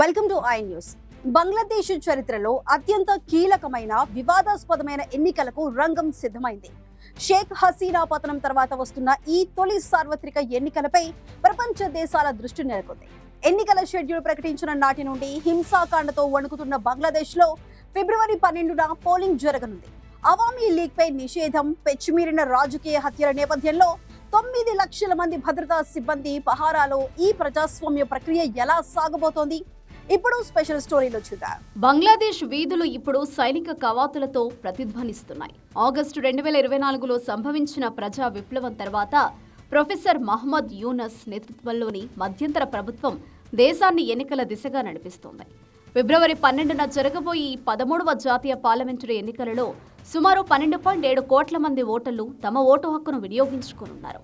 Welcome to I news. Bangladesh చరిత్రలో అత్యంత కీలకమైన వివాదాస్పదమైన ఎన్నికలకు రంగం సిద్ధమైంది. షేక్ హసీనా పతనం తర్వాత వస్తున్న ఈ తొలి సార్వత్రిక ఎన్నికలపై ప్రపంచ దేశాల దృష్టి నెలకొంది. ఎన్నికల షెడ్యూల్ ప్రకటించిన నాటి నుండి హింసాకాండతో వణుకుతున్న బంగ్లాదేశ్ లో ఫిబ్రవరి 12న పోలింగ్ జరగనుంది. అవామీ లీగ్ పై నిషేధం, పెచ్చుమీరిన రాజకీయ హత్యల నేపథ్యంలో 9 లక్షల మంది భద్రతా సిబ్బంది పహారాలో ఈ ప్రజాస్వామ్య ప్రక్రియ ఎలా సాగబోతోంది? ఇప్పుడు స్పెషల్ స్టోరీలో చూద్దాం. బంగ్లాదేశ్ వీధులు ఇప్పుడు సైనిక కవాతులతో ప్రతిధ్వనిస్తున్నాయి. ఆగస్టు 2024లో సంభవించిన ప్రజా విప్లవం తర్వాత ప్రొఫెసర్ మహమ్మద్ యూనస్ నేతృత్వంలోని మధ్యంతర ప్రభుత్వం దేశాన్ని ఎన్నికల దిశగా నడిపిస్తోంది. ఫిబ్రవరి 12న జరగబోయే 13వ జాతీయ పార్లమెంటరీ ఎన్నికలలో సుమారు 12.7 కోట్ల మంది ఓటర్లు తమ ఓటు హక్కును వినియోగించుకోనున్నారు.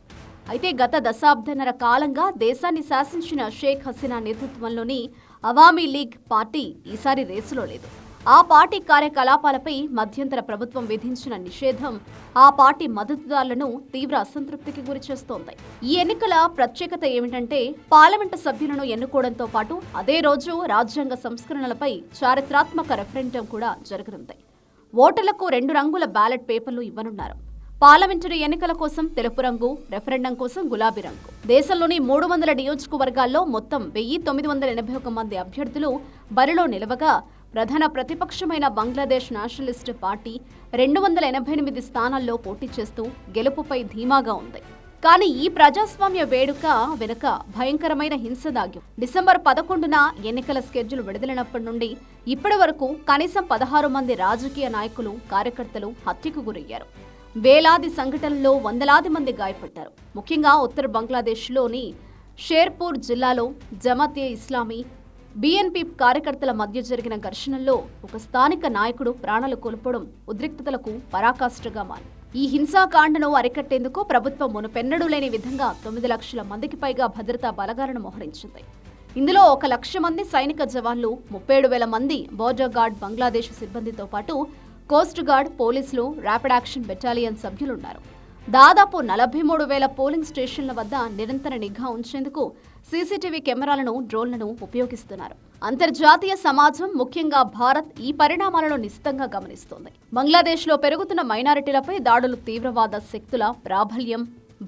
అయితే గత దశాబ్దన్నర కాలంగా దేశాన్ని శాసించిన షేక్ హసీనా నేతృత్వంలోని అవామీ లీగ్ పార్టీ ఈసారి రేసులో లేదు. ఆ పార్టీ కార్యకలాపాలపై మధ్యంతర ప్రభుత్వం విధించిన నిషేధం ఆ పార్టీ మద్దతుదారులను తీవ్ర అసంతృప్తికి గురిచేస్తోంది. ఈ ఎన్నికల ప్రత్యేకత ఏమిటంటే పార్లమెంటు సభ్యులను ఎన్నుకోవడంతో పాటు అదే రోజు రాజ్యాంగ సంస్కరణలపై చారిత్రాత్మక రెఫరెండం కూడా జరగనుంది. ఓటర్లకు 2 రంగుల బ్యాలెట్ పేపర్లు ఇవ్వనున్నారు. పార్లమెంటరీ ఎన్నికల కోసం తెలుపు రంగు, రెఫరెండం కోసం గులాబీ రంగు. దేశంలోని 300 నియోజకవర్గాల్లో మొత్తం 1981 మంది అభ్యర్థులు బరిలో నిలవగా ప్రధాన ప్రతిపక్షమైన బంగ్లాదేశ్ నేషనలిస్ట్ పార్టీ 288 స్థానాల్లో పోటీ చేస్తూ గెలుపుపై ధీమాగా ఉంది. కానీ ఈ ప్రజాస్వామ్య వేడుక వెనుక భయంకరమైన హింస దాగి డిసెంబర్ 11న ఎన్నికల స్కెడ్యూల్ విడుదలైనప్పటి నుండి ఇప్పటి వరకు కనీసం 16 మంది రాజకీయ నాయకులు, కార్యకర్తలు హత్యకు గురయ్యారు. వేలాది సంఘటనల్లో వందలాది మంది గాయపడ్డారు. ముఖ్యంగా ఉత్తర బంగ్లాదేశ్లోని షేర్పూర్ జిల్లాలో జమాతే ఇస్లామీ, బీఎన్పీ కార్యకర్తల మధ్య జరిగిన ఘర్షణల్లో ఒక స్థానిక నాయకుడు ప్రాణాలు కోల్పోవడం ఉద్రిక్తతలకు పరాకాష్ఠగా మారింది. ఈ హింసాకాండను అరికట్టేందుకు ప్రభుత్వం మునుపెన్నడూ లేని విధంగా 9 లక్షల మందికి పైగా భద్రతా బలగాలను మోహరించింది. ఇందులో 1 లక్ష మంది సైనిక జవాన్లు, 37,000 మంది బోర్డర్ గార్డ్ బంగ్లాదేశ్ సిబ్బందితో పాటు కోస్ట్ గార్డ్, పోలీసులు, ర్యాపిడ్ యాక్షన్ బెటాలియన్ సభ్యులున్నారు. దాదాపు 43,000 పోలింగ్ స్టేషన్ల వద్ద నిరంతర నిఘా ఉంచేందుకు సీసీటీవీ కెమెరాలను, డ్రోన్లను ఉపయోగిస్తున్నారు. అంతర్జాతీయ సమాజం, ముఖ్యంగా భారత్ ఈ పరిణామాలను నిశితంగా గమనిస్తోంది. బంగ్లాదేశ్లో పెరుగుతున్న మైనారిటీలపై దాడులు తీవ్రవాద శక్తుల ప్రాబల్యం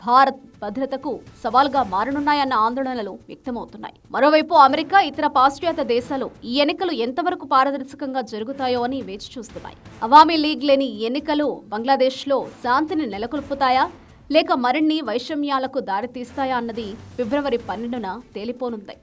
భారత్ భద్రతకు సవాల్గా మారనున్నాయన్న ఆందోళనలు వ్యక్తమవుతున్నాయి. మరోవైపు అమెరికా, ఇతర పాశ్చాత్య దేశాలు ఈ ఎన్నికలు ఎంతవరకు పారదర్శకంగా జరుగుతాయో అని వేచి చూస్తున్నాయి. అవామీ లీగ్ లేని ఎన్నికలు బంగ్లాదేశ్లో శాంతిని నెలకొల్పుతాయా లేక మరిన్ని వైషమ్యాలకు దారితీస్తాయా అన్నది ఫిబ్రవరి 12న తేలిపోనుంది.